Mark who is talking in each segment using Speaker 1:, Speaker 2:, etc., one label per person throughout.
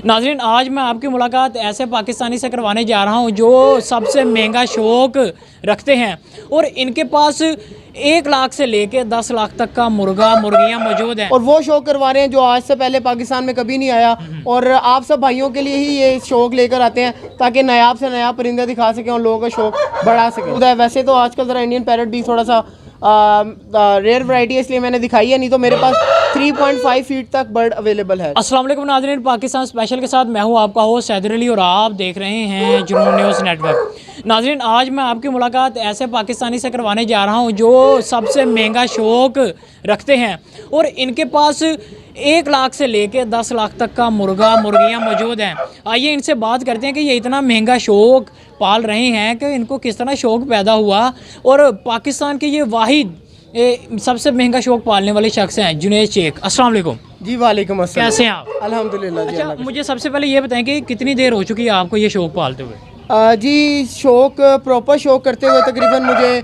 Speaker 1: नाज़रीन, आज मैं आपकी मुलाकात ऐसे पाकिस्तानी से करवाने जा रहा हूं जो सबसे महंगा शौक़ रखते हैं और इनके पास 1 लाख से लेके 10 लाख तक का मुर्गियां मौजूद हैं
Speaker 2: और वो शौक़ करवा रहे हैं जो आज से पहले पाकिस्तान में कभी नहीं आया। और आप सब भाइयों के लिए ही ये शौक़ लेकर आते हैं ताकि नायाब से नायाब परिंदे दिखा सकें और लोगों का शौक़ बढ़ा सकें। वैसे तो आजकल ज़रा इंडियन पैरट भी थोड़ा सा रेयर वैरायटी है, इसलिए मैंने दिखाई है, नहीं तो मेरे पास 3.5 फीट तक बर्ड अवेलेबल है।
Speaker 1: अस्सलाम वालेकुम नाज़रीन, पाकिस्तान स्पेशल के साथ मैं हूं आपका होस्ट हैदर अली और आप देख रहे हैं जुनून न्यूज़ नेटवर्क। नाज़रीन, आज मैं आपकी मुलाकात ऐसे पाकिस्तानी से करवाने जा रहा हूं जो सबसे महंगा शौक़ रखते हैं और इनके पास 1 लाख से लेके 10 लाख तक का मुर्गियां मौजूद हैं। आइए इनसे बात करते हैं कि ये इतना महंगा शौक़ पाल रहे हैं कि इनको किस तरह शौक़ पैदा हुआ और पाकिस्तान के ये वाहिद सबसे महंगा शौक़ पालने वाले शख्स हैं जुनैद शेख। अस्सलाम वालेकुम।
Speaker 2: जी वालेकुम अस्सलाम।
Speaker 1: कैसे हैं आप?
Speaker 2: अल्हम्दुलिल्लाह जी।
Speaker 1: अच्छा, मुझे सबसे पहले ये बताएं कि कितनी देर हो चुकी है आपको ये शौक़ पालते हुए?
Speaker 2: जी शौक़ प्रॉपर शौक़ करते हुए तकरीबन मुझे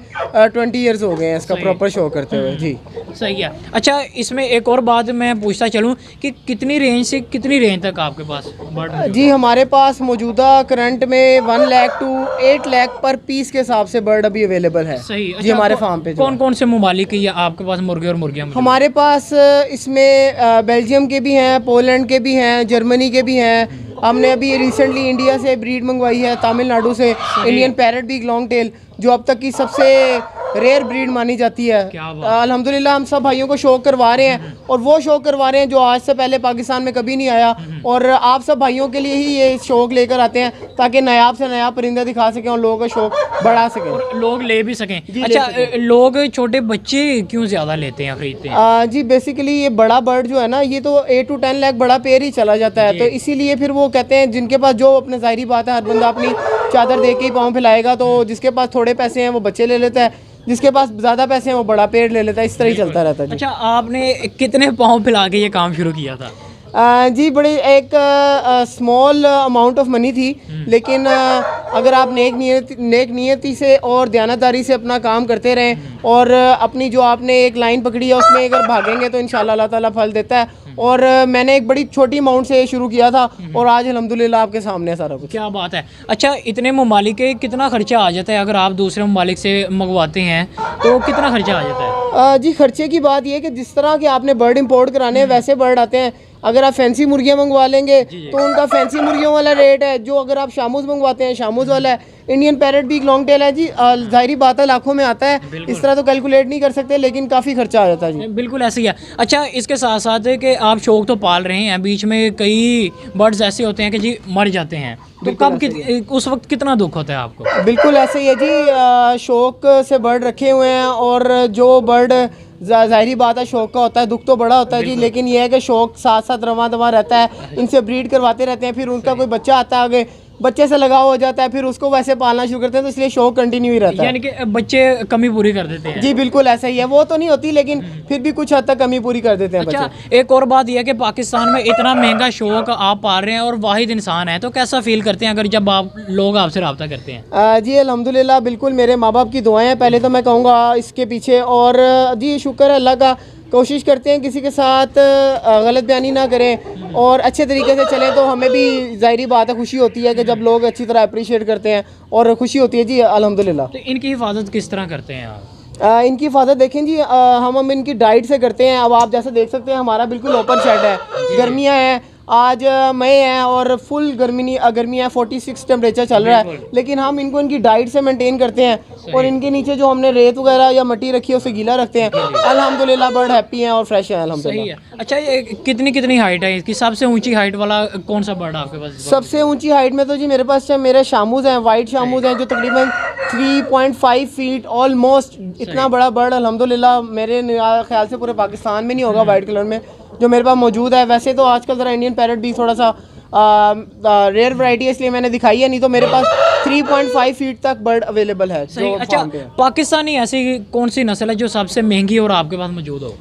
Speaker 2: 20 ईयर्स हो गए हैं इसका प्रॉपर शौक़ करते हुए। जी
Speaker 1: सही है। अच्छा, इसमें एक और बात मैं पूछता चलूँ कि कितनी रेंज से कितनी रेंज तक आपके पास बर्ड?
Speaker 2: जी हमारे पास मौजूदा करंट में 1 लाख टू 8 लाख पर पीस के हिसाब से बर्ड अभी अवेलेबल है।
Speaker 1: सही।
Speaker 2: जी हमारे फार्म पे
Speaker 1: कौन कौन से ममालिक के आपके पास मुर्गे और मुर्गियाँ?
Speaker 2: हमारे पास इसमें बेल्जियम के भी हैं, पोलैंड के भी हैं, जर्मनी के भी हैं। हमने अभी रिसेंटली इंडिया से ब्रीड मंगवाई है, तमिलनाडु से, Indian parrot big long tail, जो अब तक की सबसे रेयर ब्रीड मानी जाती है। अल्हम्दुलिल्लाह हम सब भाइयों को शौक़ करवा रहे हैं और वो शौक़ करवा रहे हैं जो आज से पहले पाकिस्तान में कभी नहीं आया। और आप सब भाइयों के लिए ही ये शौक़ लेकर आते हैं ताकि नायाब से नायाब परिंदे दिखा सकें और लोगों का शौक़ बढ़ा सकें,
Speaker 1: लोग ले भी सकें। अच्छा, लोग छोटे बच्चे क्यों ज़्यादा लेते हैं, खरीदते हैं?
Speaker 2: जी बेसिकली ये बड़ा बर्ड जो है ना, ये तो 8 to 10 लाख बड़ा पेयर ही चला जाता है, तो इसीलिए फिर वो कहते हैं जिनके पास जो अपने ज़ाहिरी बात है, हर बंदा अपनी चादर दे के ही पाँव फैलाएगा, तो जिसके पास थोड़े पैसे हैं वो बच्चे ले लेता है, जिसके पास ज़्यादा पैसे हैं वो बड़ा पेड़ ले लेता है, इस तरह ही चलता रहता है।
Speaker 1: अच्छा, आपने कितने पाँव फैला के ये काम शुरू किया था?
Speaker 2: जी बड़ी एक स्मॉल अमाउंट ऑफ मनी थी, लेकिन अगर आप नेक नियति से और दयानतदारी से अपना काम करते रहें और अपनी जो आपने एक लाइन पकड़ी है उसमें अगर भागेंगे तो इंशाल्लाह अल्लाह ताला फल देता है। और मैंने एक बड़ी छोटी अमाउंट से शुरू किया था और आज अल्हम्दुलिल्लाह आपके सामने है सारा कुछ।
Speaker 1: क्या बात है। अच्छा, इतने ममालिक के कितना खर्चा आ जाता है अगर आप दूसरे ममालिक से मंगवाते हैं तो कितना खर्चा आ जाता है?
Speaker 2: जी खर्चे की बात यह है कि जिस तरह के आपने बर्ड इंपोर्ट कराने हैं वैसे बर्ड आते हैं। अगर आप फैंसी मुर्गियाँ मंगवा लेंगे तो उनका फैंसी मुर्गियों वाला रेट है, जो अगर आप शामूज़ मंगवाते हैं शामूज़ वाला है। Indian parrot big long tail है जी, ज़ाहिरी बात है लाखों में आता है, इस तरह तो कैलकुलेट नहीं कर सकते, लेकिन काफ़ी खर्चा आ जाता है जी।
Speaker 1: बिल्कुल ऐसे ही है। अच्छा, इसके साथ साथ कि आप शौक़ तो पाल रहे हैं, बीच में कई बर्ड्स ऐसे होते हैं कि जी मर जाते हैं, तो कब उस वक्त कितना दुख होता है आपको?
Speaker 2: बिल्कुल ऐसे ही है जी, शौक़ से बर्ड रखे हुए हैं और जो बर्ड ज़ाहिरी बात है शौक़ का होता है, दुख तो बड़ा होता है जी, लेकिन यह है कि शौक़ साथ साथ रवां दवा रहता है, इनसे ब्रीड करवाते रहते हैं, फिर उनका कोई बच्चा आता है, आगे बच्चे से लगाव हो जाता है, फिर उसको वैसे पालना शुरू करते हैं, तो इसलिए शौक़ कंटिन्यू ही रहता है।
Speaker 1: यानी कि बच्चे कमी पूरी कर देते हैं?
Speaker 2: जी बिल्कुल ऐसा ही है, वो तो नहीं होती लेकिन फिर भी कुछ हद तक कमी पूरी कर देते हैं।
Speaker 1: अच्छा, एक और बात यह है कि पाकिस्तान में इतना महंगा शौक़ आप पाल रहे हैं और वाहिद इंसान है, तो कैसा फील करते हैं अगर जब लोग आपसे रब्ता करते हैं?
Speaker 2: जी अल्हम्दुलिल्लाह बिल्कुल मेरे माँ बाप की दुआएं हैं पहले तो मैं कहूँगा इसके पीछे, और जी शुक्र है अल्लाह का, कोशिश करते हैं किसी के साथ गलत बयानी ना करें और अच्छे तरीके से चलें, तो हमें भी ज़ाहिरी बात है खुशी होती है कि जब लोग अच्छी तरह अप्रिशिएट करते हैं और खुशी होती है जी अल्हम्दुलिल्लाह।
Speaker 1: तो इनकी हिफाजत किस तरह करते हैं आप?
Speaker 2: इनकी हिफाजत देखें जी, हम इनकी डाइट से करते हैं। अब आप जैसे देख सकते हैं हमारा बिल्कुल ओपन शेड है, गर्मियाँ हैं, आज मई है और फुल गर्मियाँ 46 टेम्परेचर चल रहा है, लेकिन हम इनको इनकी डाइट से मेंटेन करते हैं और इनके नीचे जो हमने रेत वगैरह या मिट्टी रखी है उसे गीला रखते हैं। अल्हम्दुलिल्लाह बर्ड हैप्पी हैं और फ्रेश हैं अल्हम्दुलिल्लाह।
Speaker 1: अच्छा, ये कितनी हाइट है इसकी? सबसे ऊंची हाइट वाला कौन सा बर्ड आपके पास?
Speaker 2: सबसे ऊंची हाइट में तो जी मेरे पास मेरे शामूज़ हैं, वाइट शामूज़ हैं, जो तकरीबन 3.5 फीट ऑलमोस्ट, इतना बड़ा बर्ड अल्हम्दुलिल्लाह मेरे ख्याल से पूरे पाकिस्तान में नहीं होगा वाइट कलर में जो मेरे पास मौजूद है। वैसे तो आजकल ज़रा इंडियन पैरट भी थोड़ा सा रेयर वैरायटी है, इसलिए मैंने दिखाई है, नहीं तो मेरे पास 3.5 फीट तक बर्ड अवेलेबल है।
Speaker 1: अच्छा, पाकिस्तानी ऐसी कौन सी नस्ल है जो सबसे महंगी और आपके पास मौजूद हो?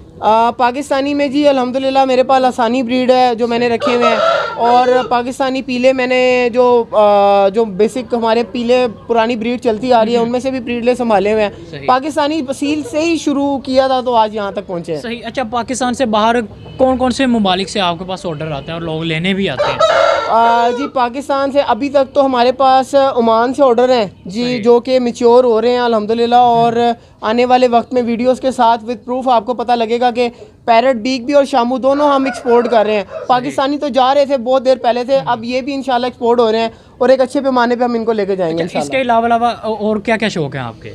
Speaker 2: पाकिस्तानी में जी अल्हम्दुलिल्लाह मेरे पास लसानी ब्रीड है जो मैंने रखे हुए हैं, और पाकिस्तानी पीले मैंने जो बेसिक हमारे पीले पुरानी ब्रीड चलती आ रही है उनमें से भी ब्रीडले संभाले हुए हैं। पाकिस्तानी सील से ही शुरू किया था तो आज यहाँ तक पहुँचे हैं।
Speaker 1: सही। अच्छा, पाकिस्तान से बाहर कौन कौन से ममालिक से आपके पास ऑर्डर आते हैं और लोग लेने भी आते हैं?
Speaker 2: जी पाकिस्तान से अभी तक तो हमारे पास ओमान से ऑर्डर हैं जी, जो कि मैच्योर हो रहे हैं अल्हम्दुलिल्लाह। और आने वाले वक्त में वीडियोस के साथ विद प्रूफ आपको पता लगेगा कि पैरट बीक भी और शामू दोनों हम एक्सपोर्ट कर रहे हैं। पाकिस्तानी तो जा रहे थे बहुत देर पहले से, अब ये भी इंशाल्लाह एक्सपोर्ट हो रहे हैं और एक अच्छे पैमाने पे हम इनको लेके जाएंगे इंशाल्लाह।
Speaker 1: इसके अलावा और क्या क्या शौक हैं आपके?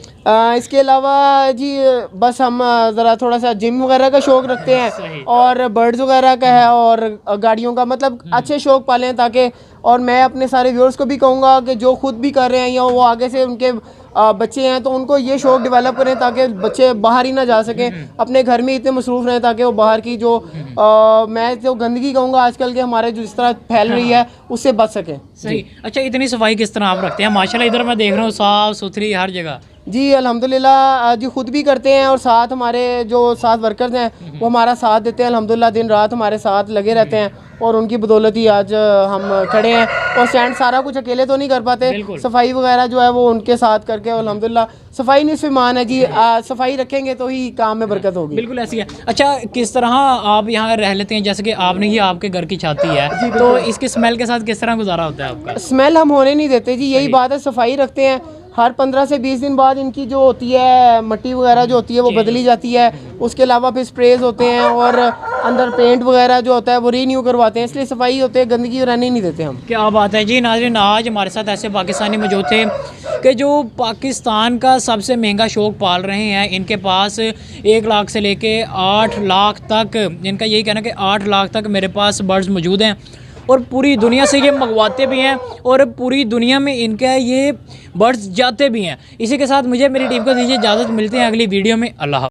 Speaker 2: इसके अलावा जी बस हम ज़रा थोड़ा सा जिम वगैरह का शौक़ रखते हैं और बर्ड्स वगैरह का है और गाड़ियों का, मतलब अच्छे शौक़ पालें ताकि। और मैं अपने सारे व्यूअर्स को भी कहूँगा कि जो खुद भी कर रहे हैं या वो आगे से उनके बच्चे हैं तो उनको ये शौक़ डेवलप करें ताकि बच्चे बाहर ही ना जा सकें, अपने घर में इतने मसरूफ़ रहें ताकि वो बाहर की जो मैं तो गंदगी कहूँगा आजकल के हमारे जो जिस तरह फैल रही है उससे बच सकें।
Speaker 1: सही। अच्छा, इतनी सफाई किस तरह आप रखते हैं? माशाल्लाह इधर मैं देख रहा हूँ साफ़ सुथरी हर जगह।
Speaker 2: जी अल्हम्दुलिल्लाह जी खुद भी करते हैं और साथ हमारे जो साथ वर्कर्स हैं वो हमारा साथ देते हैं अल्हम्दुलिल्लाह, दिन रात हमारे साथ लगे रहते हैं और उनकी बदौलत ही आज हम खड़े हैं। और स्टैंड सारा कुछ अकेले तो नहीं कर पाते, सफाई वगैरह जो है वो उनके साथ करके अल्हम्दुलिल्लाह सफाई निस्फ़ ईमान है जी। सफाई रखेंगे तो ही काम में बरकत होगी।
Speaker 1: बिल्कुल ऐसी है। अच्छा, किस तरह आप यहाँ रह लेते हैं? जैसे कि आपने ये आपके घर की छाती है तो इसकी स्मेल के साथ किस तरह गुजारा होता है आपका?
Speaker 2: स्मेल हम होने नहीं देते जी, यही बात है। सफाई रखते हैं, हर 15 से 20 दिन बाद इनकी जो होती है मट्टी वगैरह जो होती है वो बदली जाती है। उसके अलावा फिर स्प्रेज होते हैं और अंदर पेंट वगैरह जो होता है वो रीन्यू करवाते हैं, इसलिए सफाई होते हैं, गंदगी रहने नहीं देते हम।
Speaker 1: क्या बात है जी। नाज़रीन, आज हमारे साथ ऐसे पाकिस्तानी मौजूद थे कि जो पाकिस्तान का सबसे महंगा शौक़ पाल रहे हैं। इनके पास 1 लाख से लेके 8 लाख तक, इनका यही कहना कि 8 लाख तक मेरे पास बर्ड्स मौजूद हैं और पूरी दुनिया से ये मंगवाते भी हैं और पूरी दुनिया में इनके ये बर्ड्स जाते भी हैं। इसी के साथ मुझे मेरी टीम को दीजिए इजाज़त, मिलते हैं अगली वीडियो में। अल्लाह।